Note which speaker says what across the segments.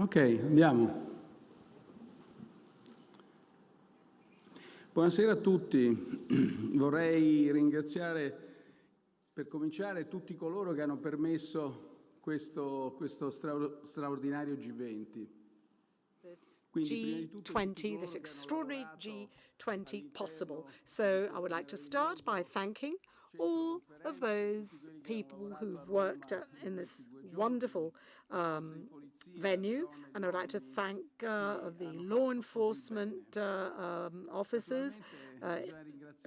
Speaker 1: Ok, andiamo. Buonasera a tutti. Vorrei ringraziare per cominciare tutti coloro che hanno permesso questo straordinario G20.
Speaker 2: G20, this extraordinary G20 possible. So I would like to start by thanking all of those people who've worked in this wonderful venue, and I would like to thank the law enforcement officers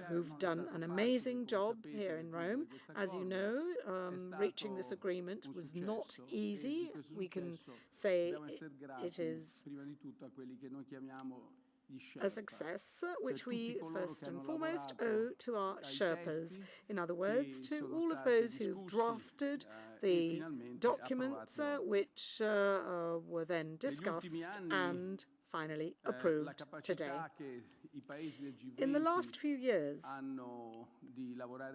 Speaker 2: who've done an amazing job here in Rome. As you know, reaching this agreement was not easy. We can say it is a success, which we first and foremost owe to our Sherpas. In other words, to all of those who've drafted the documents which were then discussed and finally approved today. In the last few years,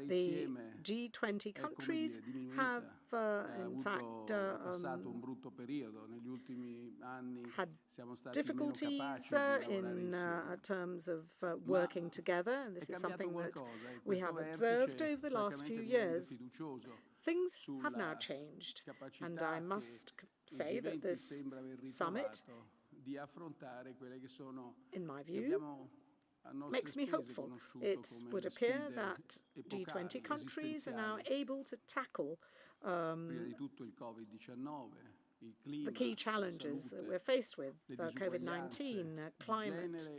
Speaker 2: the G20 countries have, in fact, had difficulties in terms of working together, and this is something that we have observed over the last few years. Things have now changed, and I must say that this summit, in my view, makes me hopeful. It would appear that G20 countries are now able to tackle the key challenges that we're faced with, COVID-19, climate,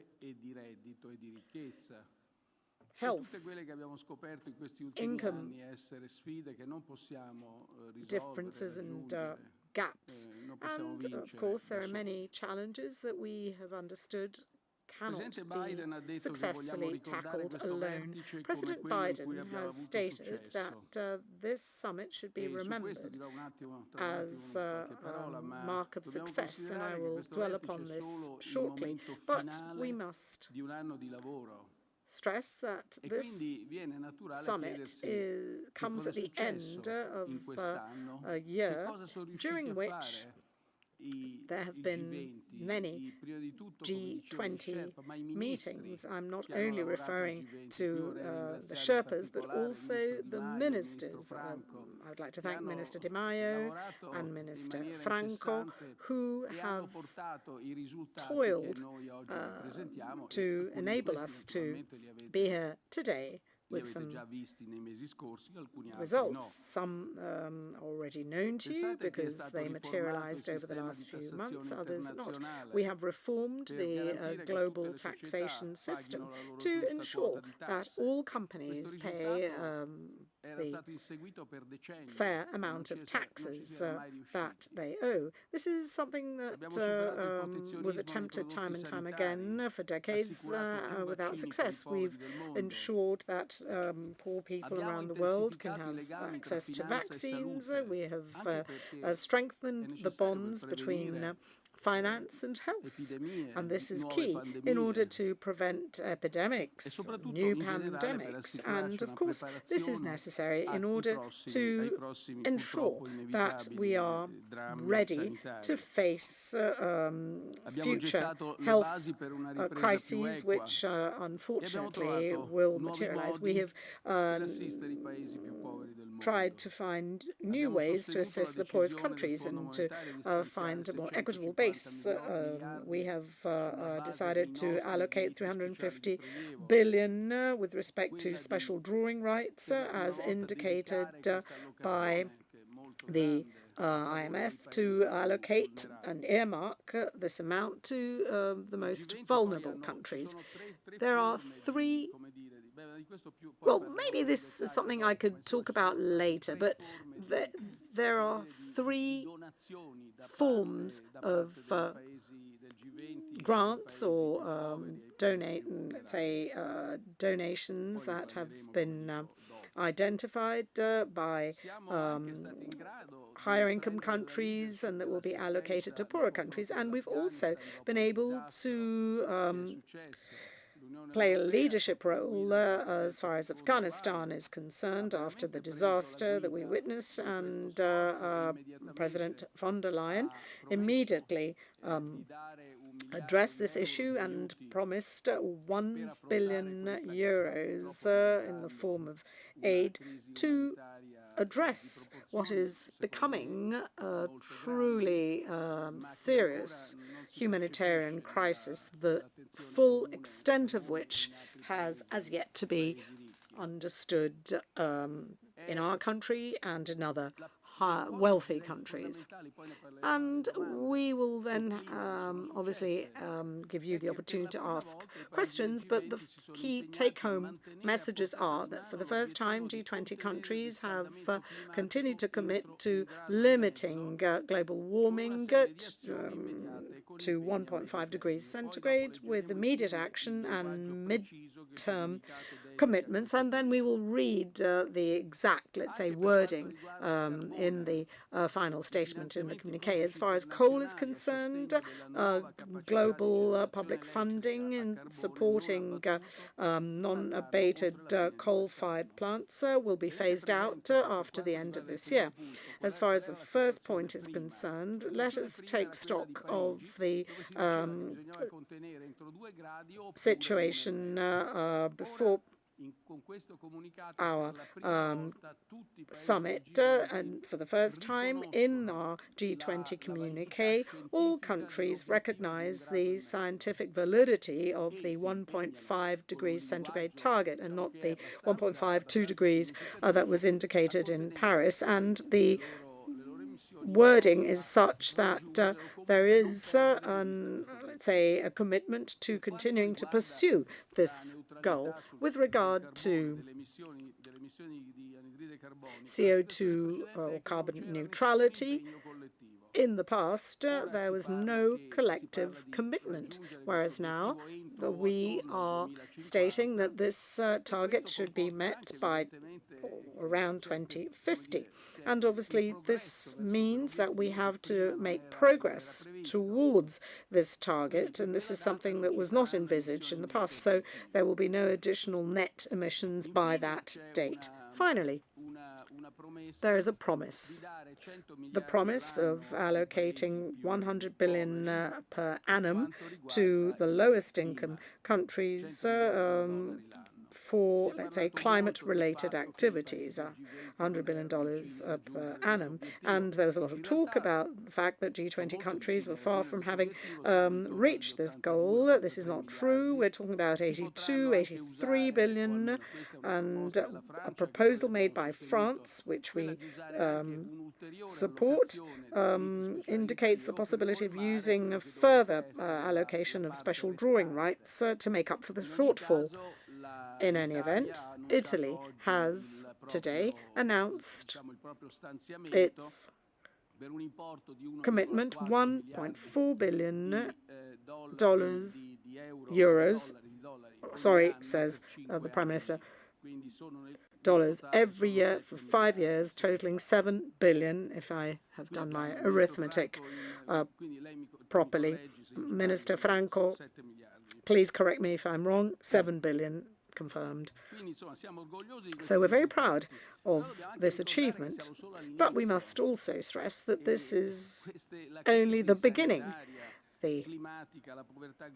Speaker 2: health, income differences and gaps. And, of course, there are many challenges that we have understood cannot be successfully tackled alone. President Biden has stated that this summit should be remembered as a mark of success, and I will dwell upon this shortly. But we must stress that this summit comes at the end of a year during which there have been many G20 meetings. I'm not only referring to the Sherpas, but also the ministers. I would like to thank Minister Mario and Minister Franco, who have toiled to enable us to be here today with some results, some already known to you because they materialized over the last few months, others not. We have reformed the global taxation system to ensure that all companies pay the fair amount of taxes that they owe. This is something that was attempted time and time again for decades without success. We've ensured that poor people around the world can have access to vaccines. We have strengthened the bonds between finance and health, and this is key in order to prevent epidemics, new pandemics, and of course this is necessary in order to ensure that we are ready to face future health crises which unfortunately will materialize. We have tried to find new ways to assist the poorest countries and to find a more equitable base. We have decided to allocate 350 billion with respect to special drawing rights, as indicated by the IMF, to allocate and earmark this amount to the most vulnerable countries. There are three. Well, maybe this is something I could talk about later, but there are three forms of grants or donations that have been identified by higher income countries and that will be allocated to poorer countries. And we've also been able to play a leadership role as far as Afghanistan is concerned after the disaster that we witnessed, and President von der Leyen immediately addressed this issue and promised 1 billion euros in the form of aid to address what is becoming a truly serious humanitarian crisis, the full extent of which has as yet to be understood in our country and in other wealthy countries. And we will then obviously give you the opportunity to ask questions, but the key take-home messages are that for the first time, G20 countries have continued to commit to limiting global warming to 1.5 degrees centigrade with immediate action and mid-term commitments. And then we will read the exact, let's say, wording in the final statement in the communiqué. As far as coal is concerned, global public funding in supporting non-abated coal-fired plants will be phased out after the end of this year. As far as the first point is concerned, let us take stock of the situation before our summit, and for the first time in our G20 communiqué, all countries recognize the scientific validity of the 1.5 degrees centigrade target and not the 1.52 degrees that was indicated in Paris. And the wording is such that there is, let's say, a commitment to continuing to pursue this goal. With regard to CO2 or carbon neutrality, in the past, there was no collective commitment, whereas now we are stating that this target should be met by around 2050. And obviously, this means that we have to make progress towards this target, and this is something that was not envisaged in the past, so there will be no additional net emissions by that date. Finally, there is a promise. The promise of allocating 100 billion per annum to the lowest income countries for, let's say, climate-related activities, $100 billion per annum. And there was a lot of talk about the fact that G20 countries were far from having reached this goal. This is not true. We're talking about 82, 83 billion, and a proposal made by France, which we support, indicates the possibility of using a further allocation of special drawing rights to make up for the shortfall. In any event, Italy has today announced its commitment, $1.4 billion euros, sorry, says the Prime Minister, dollars every year for 5 years, totaling 7 billion, if I have done my arithmetic properly. Minister Franco, please correct me if I'm wrong, 7 billion confirmed. So we're very proud of this achievement, but we must also stress that this is only the beginning. The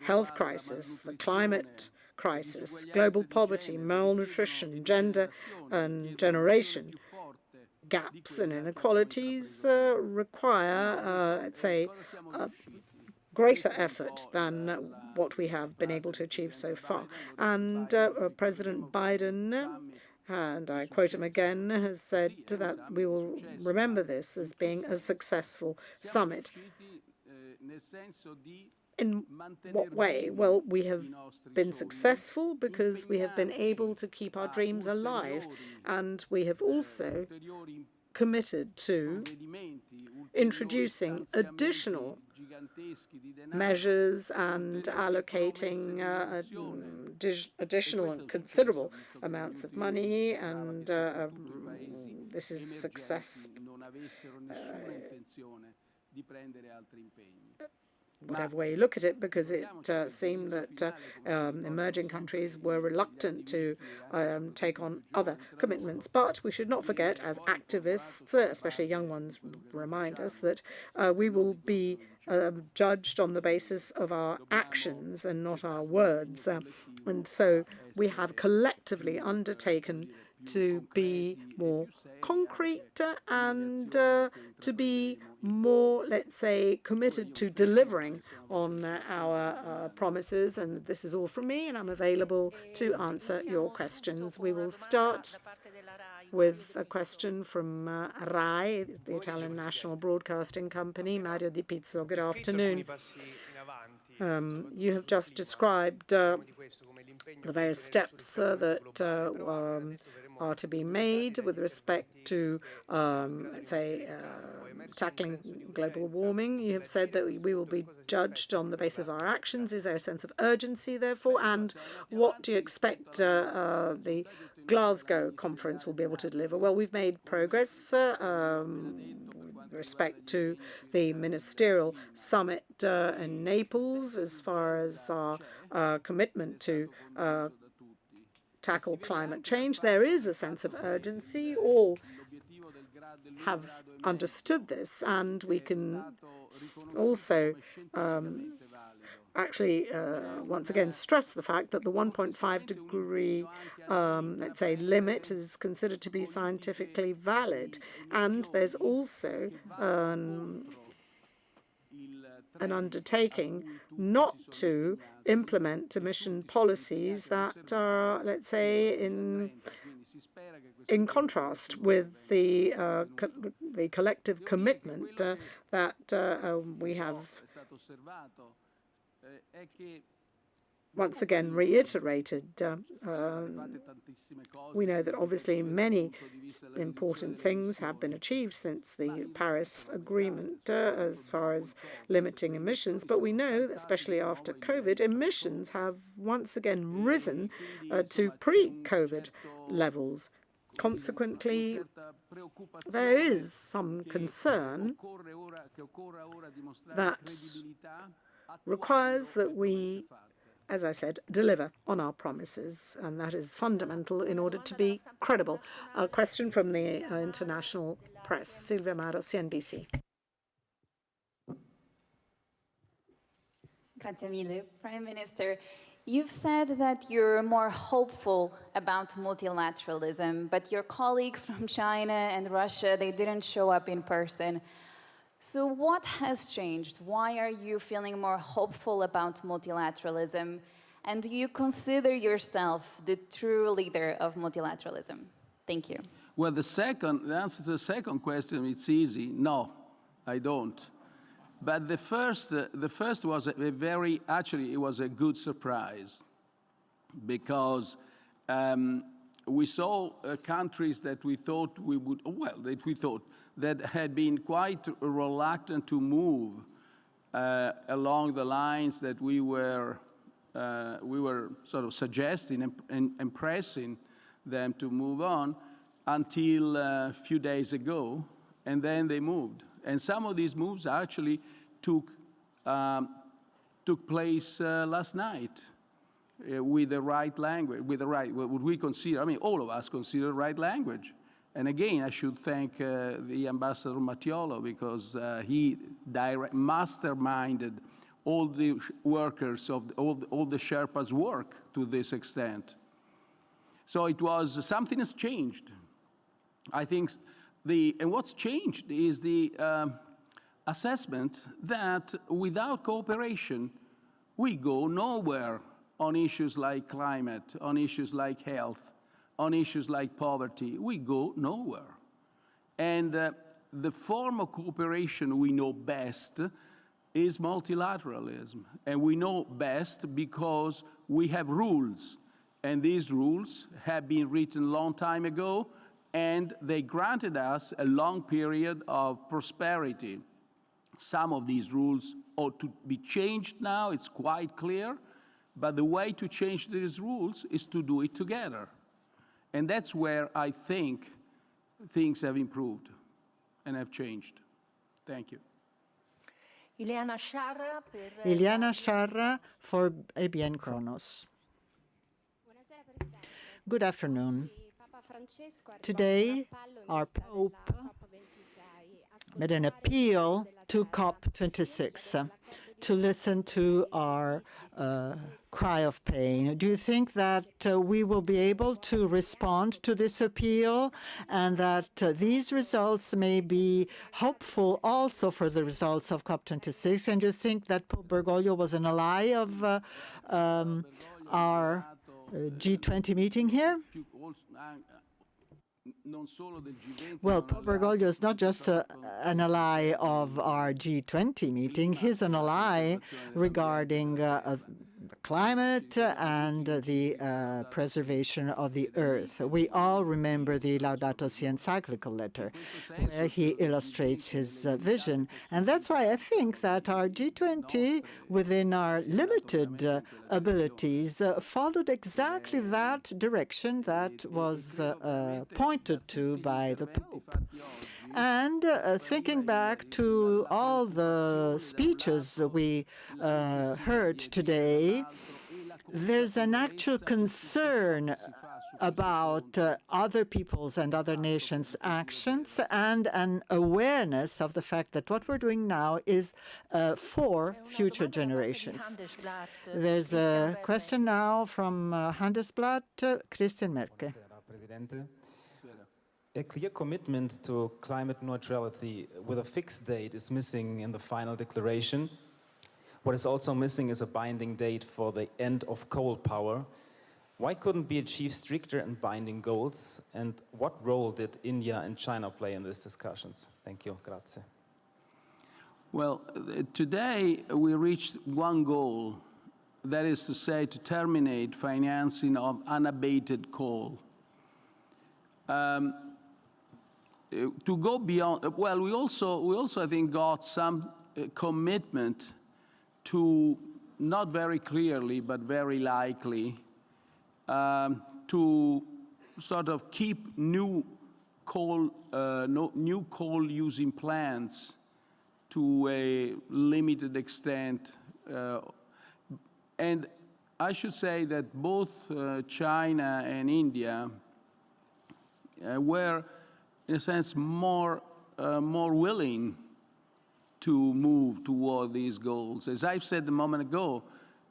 Speaker 2: health crisis, the climate crisis, global poverty, malnutrition, gender and generation gaps and inequalities require, let's say, greater effort than what we have been able to achieve so far. And President Biden, and I quote him again, has said that we will remember this as being a successful summit. In what way? Well, we have been successful because we have been able to keep our dreams alive, and we have also committed to introducing additional measures and allocating additional and considerable amounts of money, and this is success. whatever way you look at it, because it seemed that emerging countries were reluctant to take on other commitments. But we should not forget, as activists, especially young ones, remind us that we will be judged on the basis of our actions and not our words. And so we have collectively undertaken to be more concrete and to be more, let's say, committed to delivering on our promises. And this is all from me, and I'm available to answer your questions. We will start with a question from RAI, the Italian National Broadcasting Company. Mario Di Pizzo, good afternoon. You have just described the various steps that are to be made with respect to, let's say, tackling global warming. You have said that we will be judged on the basis of our actions. Is there a sense of urgency, therefore? And what do you expect the Glasgow conference will be able to deliver? Well, we've made progress with respect to the ministerial summit in Naples as far as our commitment to tackle climate change. There is a sense of urgency. All have understood this, and we can also actually once again stress the fact that the 1.5 degree let's say limit is considered to be scientifically valid, and there's also an undertaking not to implement emission policies that are, let's say, in contrast with the collective commitment that we have once again reiterated. We know that obviously many important things have been achieved since the Paris Agreement as far as limiting emissions, but we know, especially after COVID, emissions have once again risen to pre-COVID levels. Consequently, there is some concern that requires that we, as I said, deliver on our promises, and that is fundamental in order to be credible. A question from the international press. Silvia Maro, CNBC.
Speaker 3: Grazie mille. Prime Minister, you've said that you're more hopeful about multilateralism, but your colleagues from China and Russia, they didn't show up in person. So what has changed? Why are you feeling more hopeful about multilateralism? And do you consider yourself the true leader of multilateralism? Thank you.
Speaker 1: Well, the answer to the second question, it's easy. No, I don't. But the first was actually, it was a good surprise, because we saw countries that we thought that had been quite reluctant to move along the lines that we were sort of suggesting and pressing them to move on until a few days ago, and then they moved. And some of these moves actually took place last night with the right language, what we consider, I mean, all of us consider the right language. And again, I should thank the Ambassador Mattiolo, because he masterminded all the workers of all the Sherpas' work to this extent. So it was, something has changed. I think and what's changed is the assessment that without cooperation, we go nowhere on issues like climate, on issues like health, on issues like poverty. We go nowhere. And the form of cooperation we know best is multilateralism. And we know best because we have rules. And these rules have been written a long time ago, and they granted us a long period of prosperity. Some of these rules ought to be changed now, it's quite clear, but the way to change these rules is to do it together. And that's where I think things have improved and have changed. Thank you.
Speaker 4: Iliana
Speaker 5: Sciarra for ABN Kronos. Good afternoon. Today, our Pope made an appeal to COP26 to listen to our cry of pain. Do you think that we will be able to respond to this appeal and that these results may be hopeful also for the results of COP26? And do you think that Pope Bergoglio was an ally of our G20 meeting here? Well, Pope Bergoglio is not just an ally of our G20 meeting, he's an ally regarding climate and the preservation of the earth. We all remember the Laudato Si encyclical letter, where he illustrates his vision. And that's why I think that our G20, within our limited abilities, followed exactly that direction that was pointed to by the Pope. And thinking back to all the speeches we heard today, there's an actual concern about other people's and other nations' actions and an awareness of the fact that what we're doing now is for future generations. There's a question now from Handelsblatt, Christian Merke.
Speaker 6: A clear commitment to climate neutrality with a fixed date is missing in the final declaration. What is also missing is a binding date for the end of coal power. Why couldn't be achieved stricter and binding goals? And what role did India and China play in these discussions? Thank you. Grazie.
Speaker 1: Well, today we reached one goal, that is to say, to terminate financing of unabated coal. To go beyond, well, we also I think got some commitment to, not very clearly but very likely, to sort of keep new coal using plants to a limited extent, and I should say that both China and India were, in a sense, more willing to move toward these goals. As I've said a moment ago,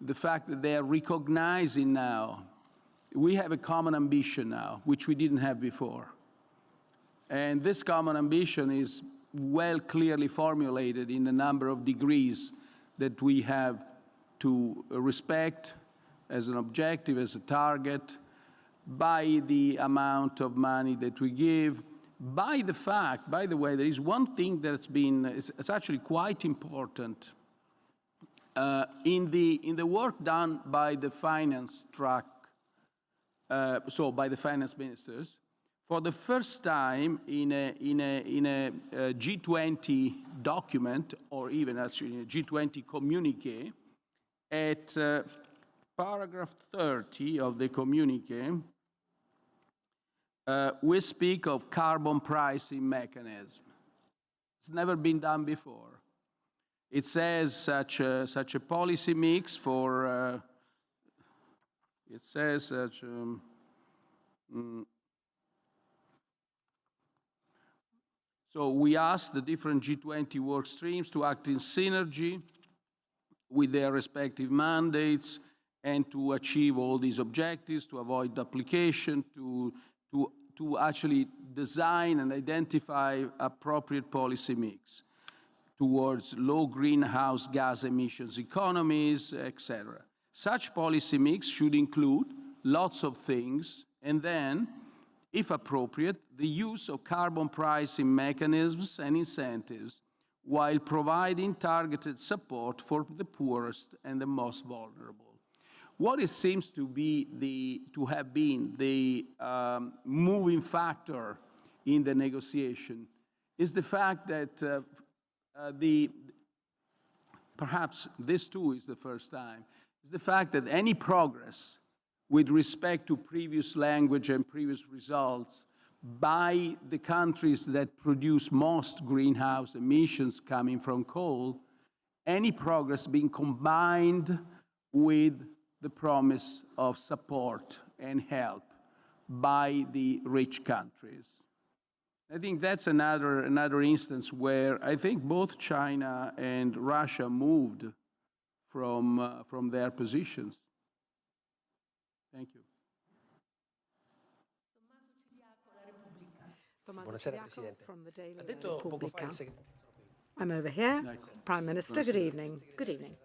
Speaker 1: the fact that they are recognizing now, we have a common ambition now, which we didn't have before. And this common ambition is well clearly formulated in the number of degrees that we have to respect as an objective, as a target, by the amount of money that we give, by the fact, by the way, there is one thing that's been, it's actually quite important in the work done by the finance track, so by the finance ministers. For the first time in a G20 document, or even actually in a G20 communique, at paragraph 30 of the communique, we speak of carbon pricing mechanism. It's never been done before. It says such a policy mix for, it says such, so we ask the different G20 work streams to act in synergy with their respective mandates and to achieve all these objectives, to avoid duplication, to actually design and identify appropriate policy mix towards low greenhouse gas emissions economies, etc. Such policy mix should include lots of things, and then, if appropriate, the use of carbon pricing mechanisms and incentives while providing targeted support for the poorest and the most vulnerable. What it seems to have been the moving factor in the negotiation is the fact that perhaps this too is the first time, is the fact that any progress with respect to previous language and previous results by the countries that produce most greenhouse emissions coming from coal any progress being combined with the promise of support and help by the rich countries. I think that's another instance where I think both China and Russia moved from their positions. Thank you.
Speaker 4: Buonasera Presidente.
Speaker 2: Ha detto poco fa il segretario. I'm over here. Prime Minister, good evening. Good evening.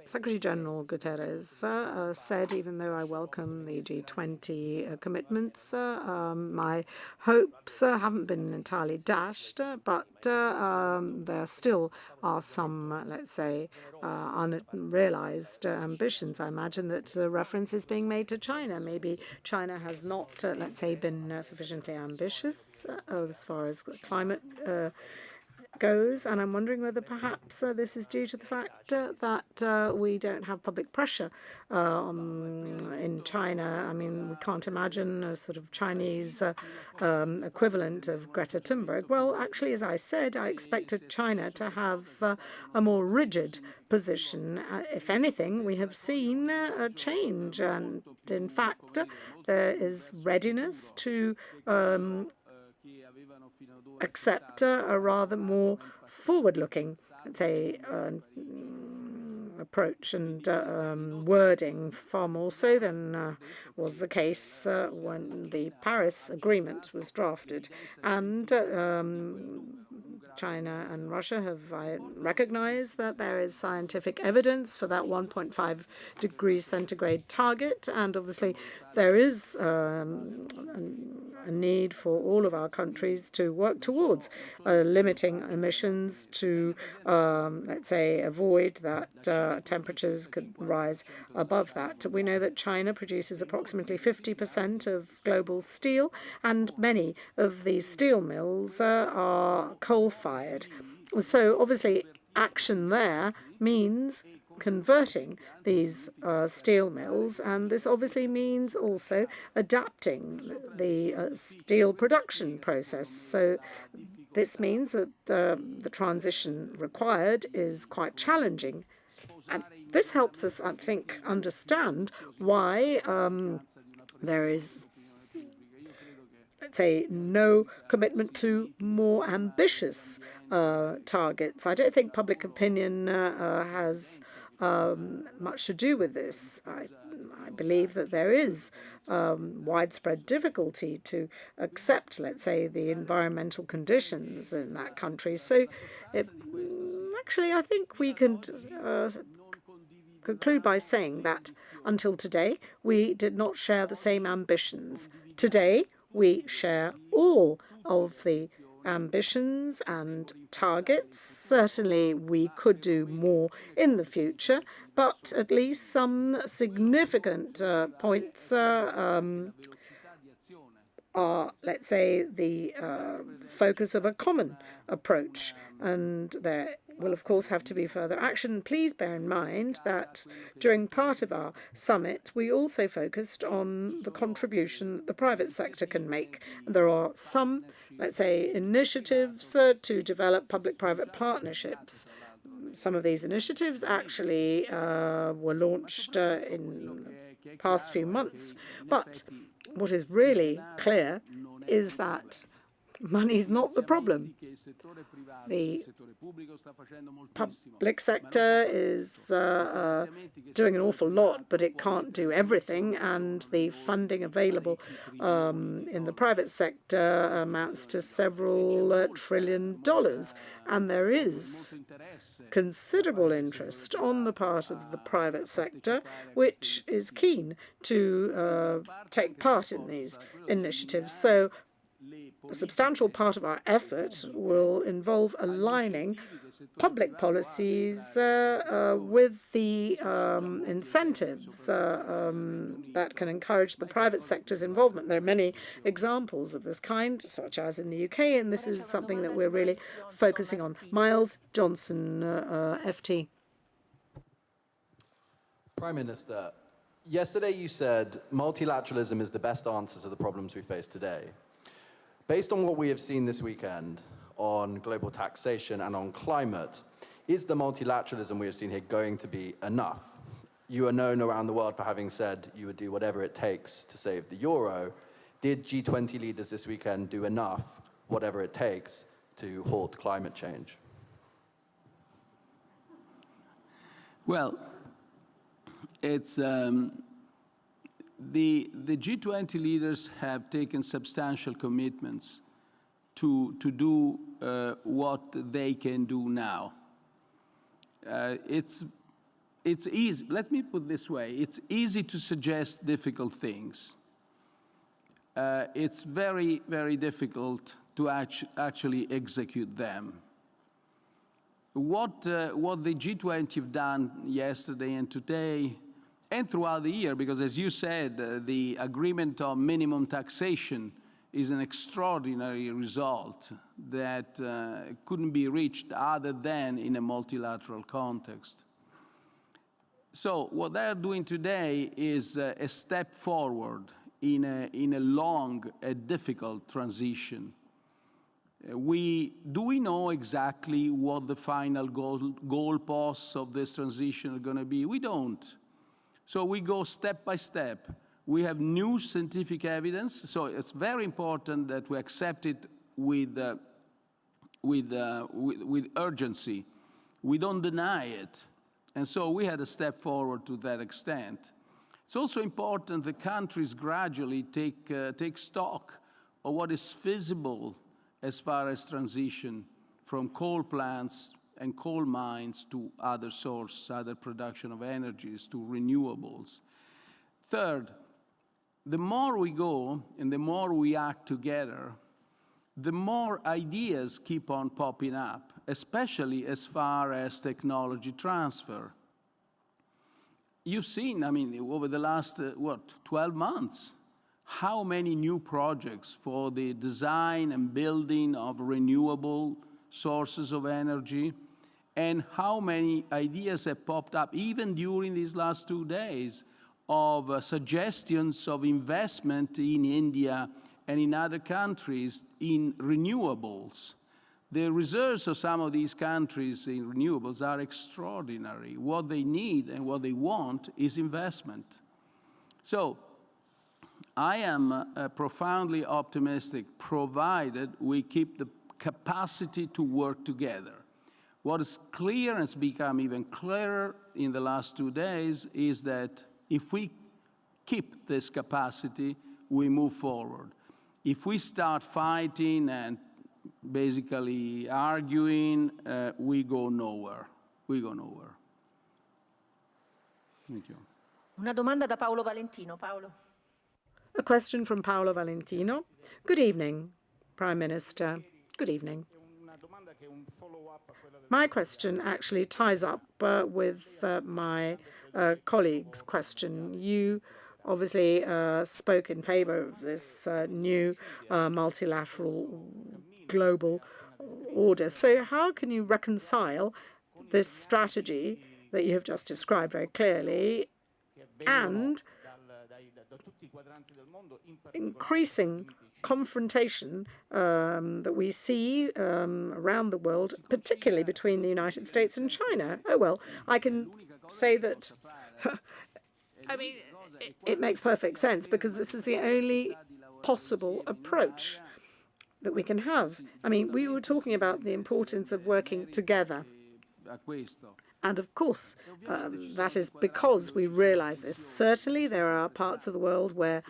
Speaker 2: Secretary General Guterres said, even though I welcome the G20 commitments, my hopes haven't been entirely dashed, but there still are some, let's say, unrealized ambitions. I imagine that reference is being made to China. Maybe China has not, let's say, been sufficiently ambitious as far as climate goes, and I'm wondering whether perhaps this is due to the fact that we don't have public pressure in China. I mean, we can't imagine a sort of Chinese equivalent of Greta Thunberg. Well, actually, as I said, I expected China to have a more rigid position. If anything, we have seen a change, and in fact, there is readiness to accept a rather more forward-looking, let's say, approach and wording, far more so than was the case when the Paris Agreement was drafted. And China and Russia have recognized that there is scientific evidence for that 1.5 degrees centigrade target, and obviously there is a need for all of our countries to work towards limiting emissions to, let's say, avoid that temperatures could rise above that. We know that China produces approximately 50% of global steel, and many of these steel mills are coal-fired. So obviously action there means converting these steel mills, and this obviously means also adapting the steel production process. So this means that the transition required is quite challenging. And this helps us, I think, understand why there is, let's say, no commitment to more ambitious targets. I don't think public opinion has much to do with this. I believe that there is widespread difficulty to accept, let's say, the environmental conditions in that country. So actually, I think we can conclude by saying that until today, we did not share the same ambitions. Today, we share all of the ambitions and targets. Certainly, we could do more in the future, but at least some significant points are, let's say, the focus of a common approach. And there will, of course, have to be further action. Please bear in mind that during part of our summit, we also focused on the contribution the private sector can make. There are some, let's say, initiatives to develop public-private partnerships. Some of these initiatives actually were launched in the past few months. But what is really clear is that money is not the problem. The public sector is doing an awful lot, but it can't do everything, and the funding available in the private sector amounts to several $1 trillion. And there is considerable interest on the part of the private sector, which is keen to take part in these initiatives. So a substantial part of our effort will involve aligning public policies with the incentives that can encourage the private sector's involvement. There are many examples of this kind, such as in the UK, and this is something that we're really focusing on. Miles Johnson, FT.
Speaker 7: Prime Minister, yesterday you said multilateralism is the best answer to the problems we face today. Based on what we have seen this weekend, on global taxation and on climate. Is the multilateralism we have seen here going to be enough? You are known around the world for having said you would do whatever it takes to save the euro. Did G20 leaders this weekend do enough, whatever it takes, to halt climate change?
Speaker 1: Well, it's the G20 leaders have taken substantial commitments to do what they can do now. It's easy. Let me put it this way: it's easy to suggest difficult things. It's very, very difficult to actually execute them. What the G20 have done yesterday and today and throughout the year, because as you said, the agreement on minimum taxation is an extraordinary result that couldn't be reached other than in a multilateral context. So what they're doing today is a step forward in a long, difficult transition. Do we know exactly what the final goalposts of this transition are going to be? We don't. So we go step by step. We have new scientific evidence, so it's very important that we accept it with urgency. We don't deny it. And so we had a step forward to that extent. It's also important that countries gradually take stock of what is feasible as far as transition from coal plants and coal mines to other sources, other production of energies, to renewables. Third, the more we go and the more we act together, the more ideas keep on popping up, especially as far as technology transfer. You've seen, I mean, over the last, 12 months, how many new projects for the design and building of renewable sources of energy, and how many ideas have popped up even during these last 2 days of suggestions of investment in India and in other countries in renewables. The reserves of some of these countries in renewables are extraordinary. What they need and what they want is investment. So I am profoundly optimistic, provided we keep the capacity to work together. What is clear, and it's become even clearer in the last 2 days, is that if we keep this capacity, we move forward. If we start fighting and basically arguing, we go nowhere. We go nowhere. Thank you.
Speaker 4: Una domanda da Paolo Valentino. Paolo.
Speaker 2: A question from Paolo Valentino. Good evening, Prime Minister. Good evening. My question actually ties up with my colleague's question. You obviously spoke in favor of this new multilateral global order. So how can you reconcile this strategy that you have just described very clearly and increasing confrontation that we see around the world, particularly between the United States and China? Oh, well, I can say that, I mean, it makes perfect sense because this is the only possible approach that we can have. I mean, we were talking about the importance of working together. And of course, that is because we realize this. Certainly, there are parts of the world where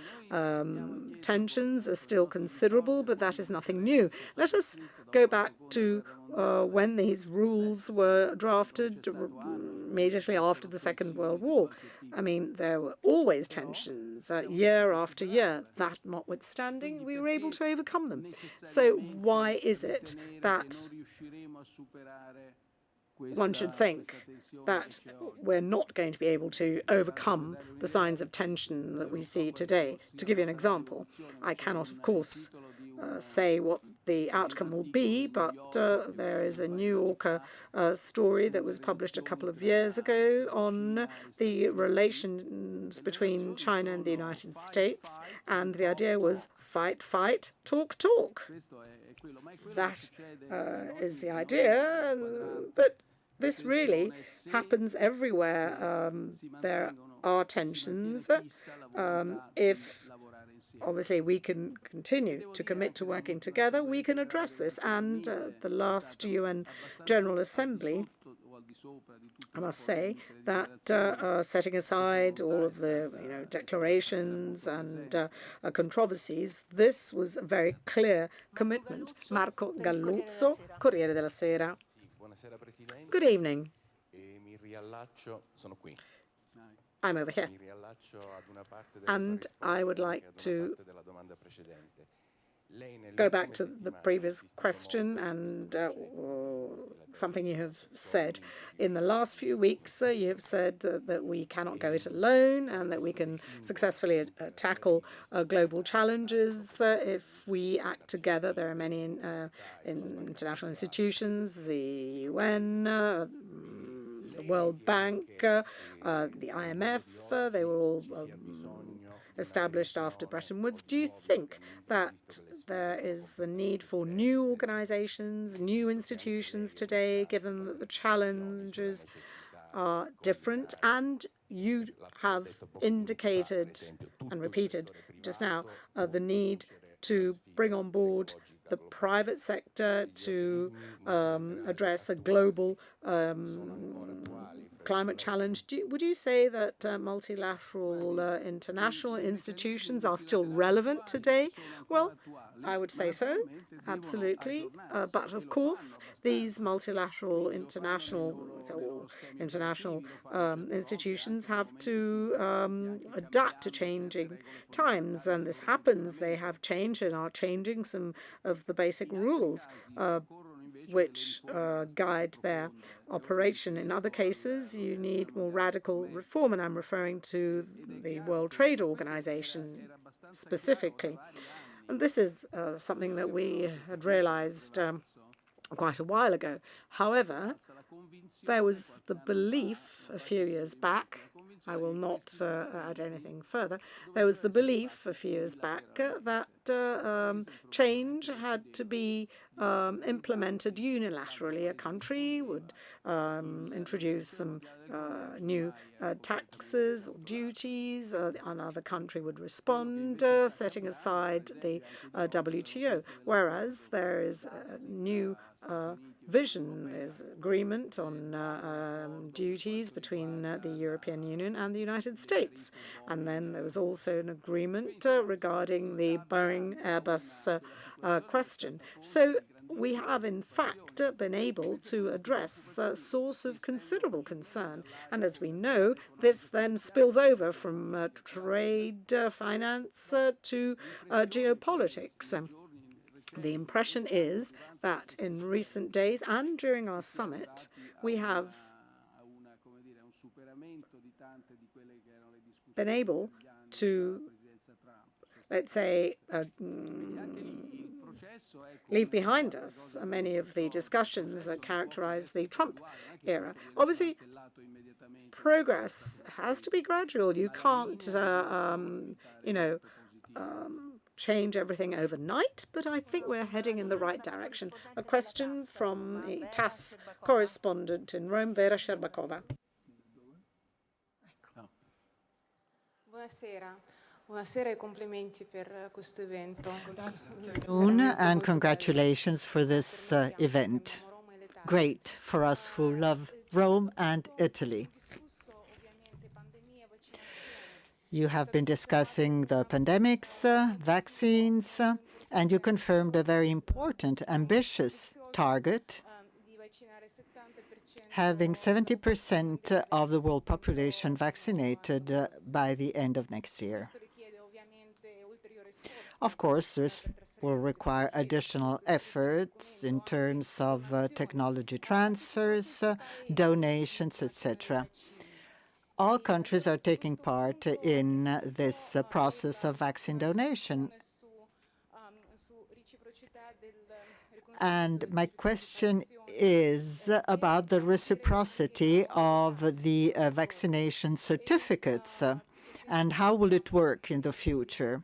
Speaker 2: tensions are still considerable, but that is nothing new. Let us go back to when these rules were drafted immediately after the Second World War. I mean, there were always tensions year after year. That notwithstanding, we were able to overcome them. So why is it that one should think that we're not going to be able to overcome the signs of tension that we see today? To give you an example, I cannot, of course, say what the outcome will be, but there is a New Yorker story that was published a couple of years ago on the relations between China and the United States, and the idea was fight, fight, talk, talk. That is the idea, but this really happens everywhere. There are tensions. If obviously we can continue to commit to working together, we can address this. And the last UN General Assembly, I must say that setting aside all of the declarations and controversies, this was a very clear commitment. Marco Galluzzo, Corriere della Sera. Good evening. I'm over here. And I would like to go back to the previous question and something you have said. In the last few weeks, you have said that we cannot go it alone and that we can successfully tackle global challenges if we act together. There are many international institutions, the UN, the World Bank, the IMF, they were all established after Bretton Woods. Do you think that there is the need for new organizations, new institutions today, given that the challenges are different? And you have indicated and repeated just now the need to bring on board the private sector to address a global climate challenge. Would you say that multilateral international institutions are still relevant today? Well, I would say so, absolutely. But of course, these multilateral international institutions have to adapt to changing times, and this happens. They have changed and are changing some of the basic rules which guide their operation. In other cases, you need more radical reform, and I'm referring to the World Trade Organization specifically. And this is something that we had realized quite a while ago. However, there was the belief a few years back, I will not add anything further, there was the belief a few years back that change had to be implemented unilaterally. A country would introduce some new taxes or duties, another country would respond, setting aside the WTO, whereas there is a new vision. There's agreement on duties between the European Union and the United States. And then there was also an agreement regarding the Boeing Airbus question. So we have, in fact, been able to address a source of considerable concern. And as we know, this then spills over from trade, finance to geopolitics. The impression is that in recent days and during our summit, we have been able to, let's say, leave behind us many of the discussions that characterize the Trump era. Obviously, progress has to be gradual. You can't, change everything overnight, but I think we're heading in the right direction. A question from the TASS correspondent in Rome, Vera Sherbakova.
Speaker 8: Buonasera e complimenti per questo evento.
Speaker 5: And congratulations for this event. Great for us who love Rome and Italy. You have been discussing the pandemics, vaccines, and you confirmed a very important, ambitious target, having 70% of the world population vaccinated by the end of next year. Of course, this will require additional efforts in terms of technology transfers, donations, etc. All countries are taking part in this process of vaccine donation. And my question is about the reciprocity of the vaccination certificates and how will it work in the future?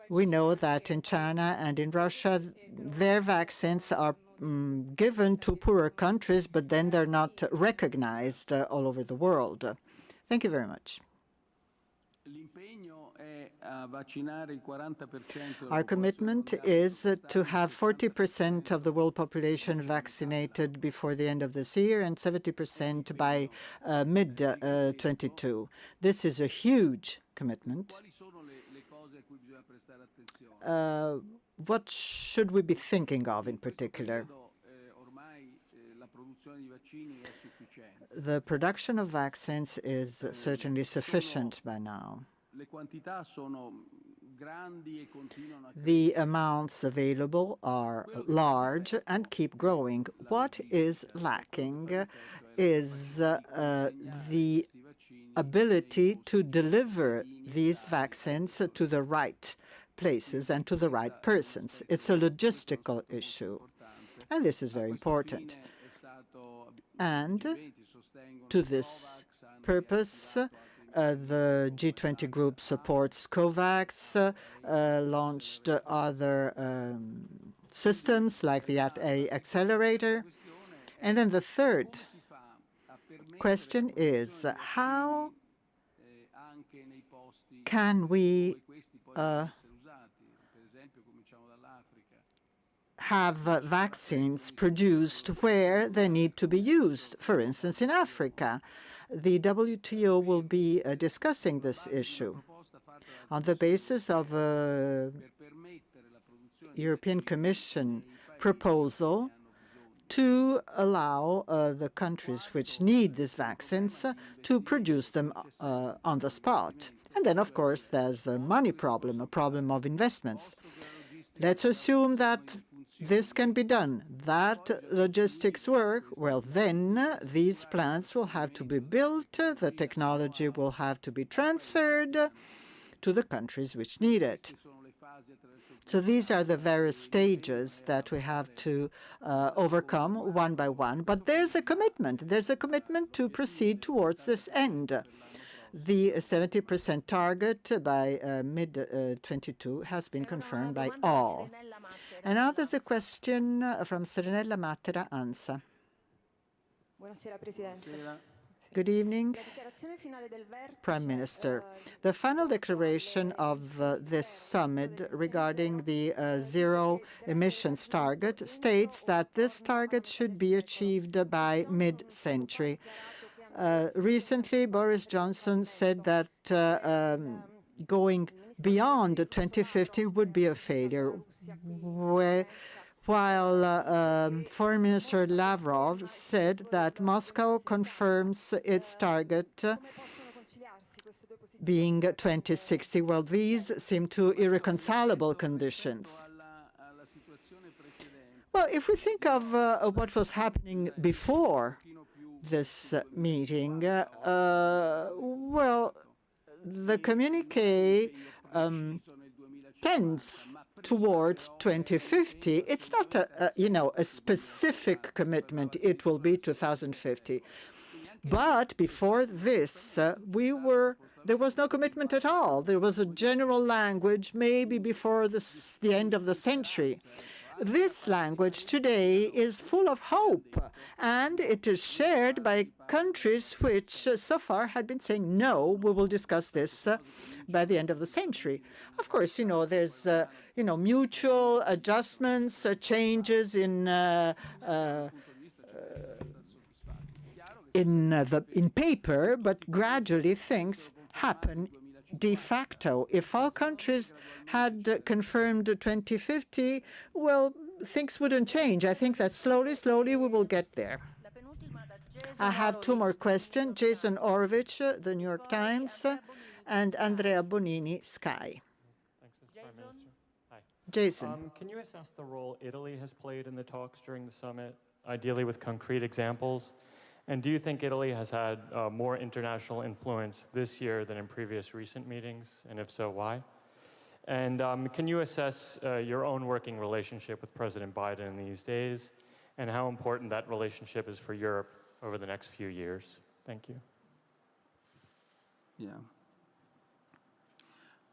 Speaker 5: We know that in China and in Russia, their vaccines are given to poorer countries, but then they're not recognized all over the world. Thank you very much. Our commitment is to have 40% of the world population vaccinated before the end of this year and 70% by mid-22. This is a huge commitment. What should we be thinking of in particular? The production of vaccines is certainly sufficient by now. The amounts available are large and keep growing. What is lacking is the ability to deliver these vaccines to the right places and to the right persons. It's a logistical issue, and this is very important. And to this purpose, the G20 group supports COVAX, launched other systems like the A accelerator. And then the third question is, how can we have vaccines produced where they need to be used, for instance, in Africa? The WTO will be discussing this issue on the basis of a European Commission proposal to allow the countries which need these vaccines to produce them on the spot. And then, of course, there's a money problem, a problem of investments. Let's assume that this can be done, that logistics work. Well, then these plants will have to be built, the technology will have to be transferred to the countries which need it. So these are the various stages that we have to overcome one by one. But there's a commitment. There's a commitment to proceed towards this end. The 70% target by mid-22 has been confirmed by all. And now there's a question from Serenella Matera, ANSA. Good evening, Prime Minister. The final declaration of this summit regarding the zero emissions target states that this target should be achieved by mid-century. Recently, Boris Johnson said that going beyond 2050 would be a failure, while Foreign Minister Lavrov said that Moscow confirms its target being 2060. Well, these seem to irreconcilable conditions. Well, if we think of what was happening before this meeting, well, the communiqué tends towards 2050. It's not a specific commitment. It will be 2050. But before this, there was no commitment at all. There was a general language, maybe before the end of the century. This language today is full of hope, and it is shared by countries which so far had been saying, no, we will discuss this by the end of the century. Of course, there's, mutual adjustments, changes in paper, but gradually things happen de facto. If all countries had confirmed 2050, well, things wouldn't change. I think that slowly we will get there. I have two more questions. Jason Horowitz, The New York Times, and Andrea Bonini, Sky.
Speaker 9: Thanks, Mr. Prime Minister. Hi.
Speaker 5: Jason.
Speaker 9: Can you assess the role Italy has played in the talks during the summit, ideally with concrete examples? And do you think Italy has had more international influence this year than in previous recent meetings? And if so, why? And can you assess your own working relationship with President Biden these days and how important that relationship is for Europe over the next few years? Thank you.
Speaker 1: Yeah.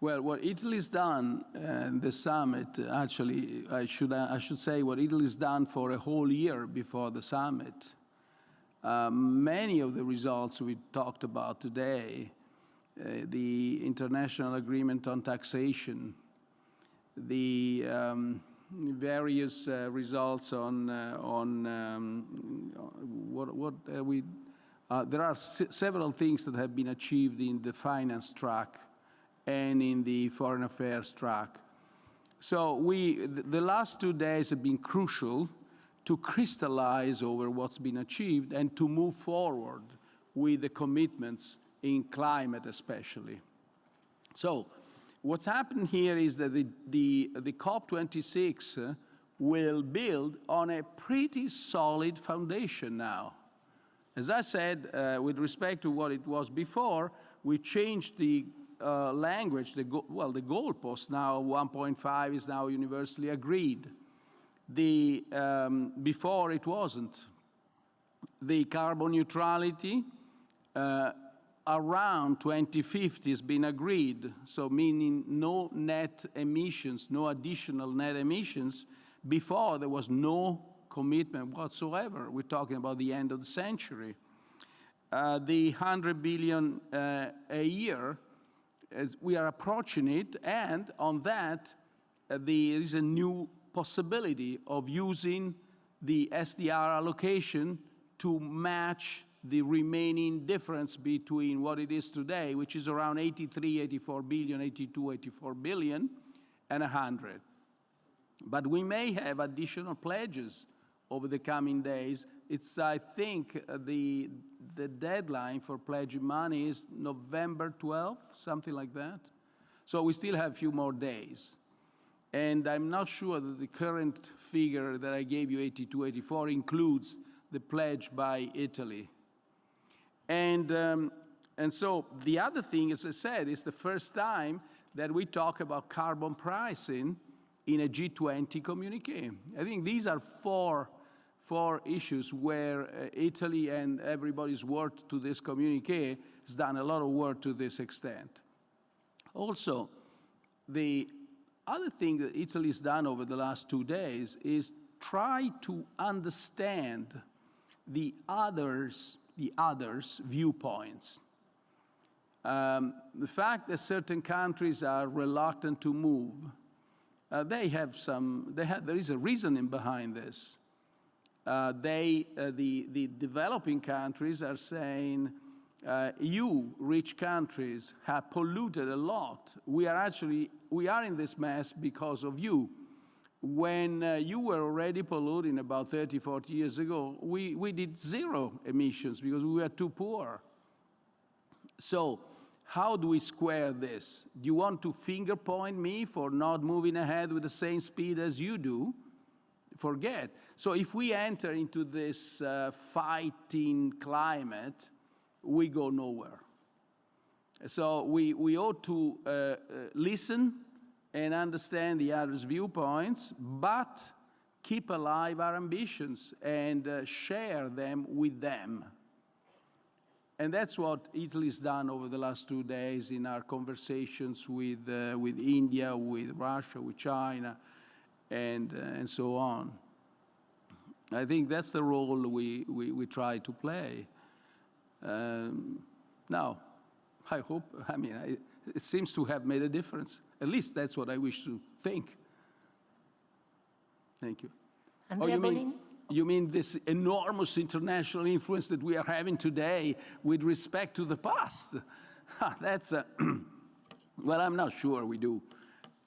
Speaker 1: Well, what Italy's done in the summit, actually, I should say what Italy's done for a whole year before the summit. Many of the results we talked about today, the international agreement on taxation, the various results on there are several things that have been achieved in the finance track and in the foreign affairs track. So the last 2 days have been crucial to crystallize over what's been achieved and to move forward with the commitments in climate especially. So what's happened here is that the COP26 will build on a pretty solid foundation now. As I said, with respect to what it was before, we changed the language, the goalpost now, 1.5 is now universally agreed. Before it wasn't. The carbon neutrality around 2050 has been agreed, so meaning no net emissions, no additional net emissions. Before there was no commitment whatsoever. We're talking about the end of the century. The 100 billion a year, as we are approaching it, and on that there is a new possibility of using the SDR allocation to match the remaining difference between what it is today, which is around 83, 84 billion, 82, 84 billion, and 100. But we may have additional pledges over the coming days. It's, I think, the deadline for pledging money is November 12th, something like that. So we still have a few more days. And I'm not sure that the current figure that I gave you, 82, 84, includes the pledge by Italy. And so the other thing, as I said, is the first time that we talk about carbon pricing in a G20 communique. I think these are four issues where Italy and everybody's worked to this communique has done a lot of work to this extent. Also, the other thing that Italy's done over the last 2 days is try to understand the others' viewpoints. The fact that certain countries are reluctant to move, there is a reasoning behind this. The developing countries are saying, you rich countries have polluted a lot. We are in this mess because of you. When you were already polluting about 30, 40 years ago, we did zero emissions because we were too poor. So how do we square this? Do you want to finger point me for not moving ahead with the same speed as you do? Forget. So if we enter into this fighting climate, we go nowhere. So we ought to listen and understand the others' viewpoints, but keep alive our ambitions and share them with them. And that's what Italy's done over the last 2 days in our conversations with India, with Russia, with China, and so on. I think that's the role we try to play. Now, I hope, it seems to have made a difference. At least that's what I wish to think. Thank you.
Speaker 4: Andrea Bonini?
Speaker 1: You mean this enormous international influence that we are having today with respect to the past? That's well, I'm not sure we do.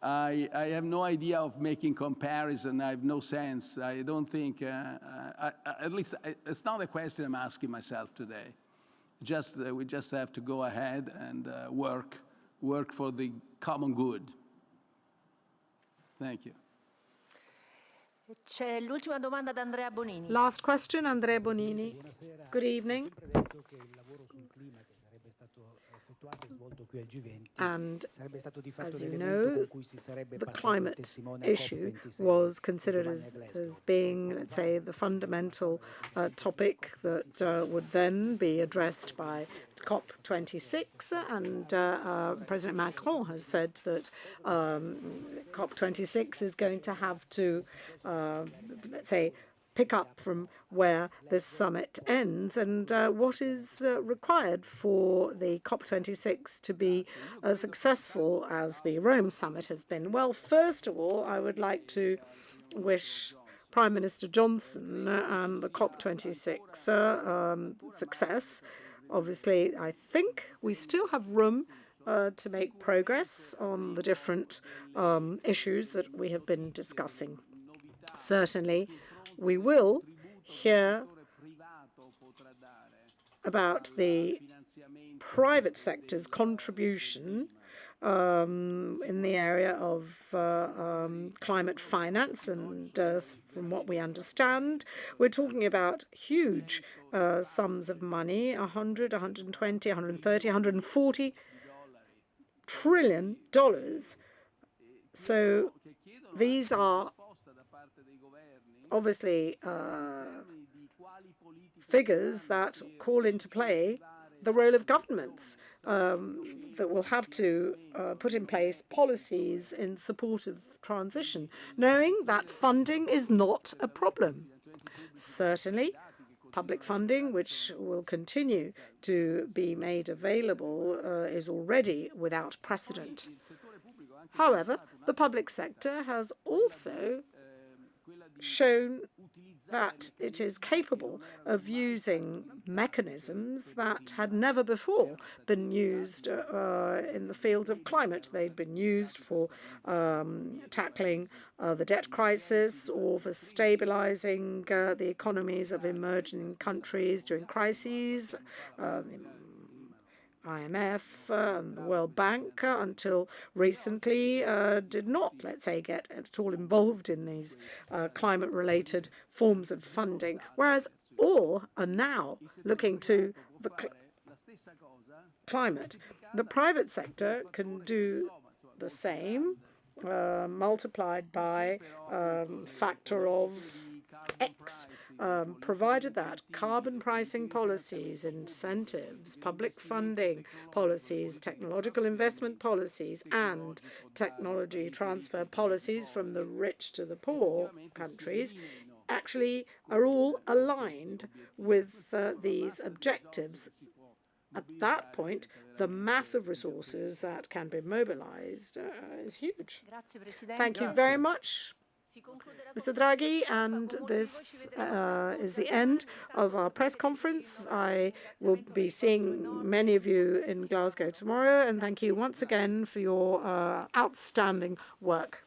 Speaker 1: I have no idea of making comparison. I have no sense. I don't think, at least it's not a question I'm asking myself today. We just have to go ahead and work for the common good. Thank you.
Speaker 4: C'è l'ultima domanda da Andrea Bonini.
Speaker 2: Last question, Andrea Bonini. Good evening. And as you know, the climate issue was considered as being, let's say, the fundamental topic that would then be addressed by COP26, and President Macron has said that COP26 is going to have to, let's say, pick up from where this summit ends, and what is required for the COP26 to be as successful as the Rome summit has been. Well, first of all, I would like to wish Prime Minister Johnson and the COP26 success. Obviously, I think we still have room to make progress on the different issues that we have been discussing. Certainly, we will hear about the private sector's contribution in the area of climate finance, and from what we understand, we're talking about huge sums of money, 100, 120, 130, 140 trillion dollars. So these are obviously figures that call into play the role of governments that will have to put in place policies in support of transition, knowing that funding is not a problem. Certainly, public funding, which will continue to be made available, is already without precedent. However, the public sector has also shown that it is capable of using mechanisms that had never before been used in the field of climate. They'd been used for tackling the debt crisis or for stabilizing the economies of emerging countries during crises. IMF and the World Bank, until recently, did not, let's say, get at all involved in these climate-related forms of funding, whereas all are now looking to the climate. The private sector can do the same, multiplied by factor of X, provided that carbon pricing policies, incentives, public funding policies, technological investment policies, and technology transfer policies from the rich to the poor countries actually are all aligned with these objectives. At that point, the massive resources that can be mobilized is huge. Thank you very much, Mr. Draghi, and this is the end of our press conference. I will be seeing many of you in Glasgow tomorrow, and thank you once again for your outstanding work.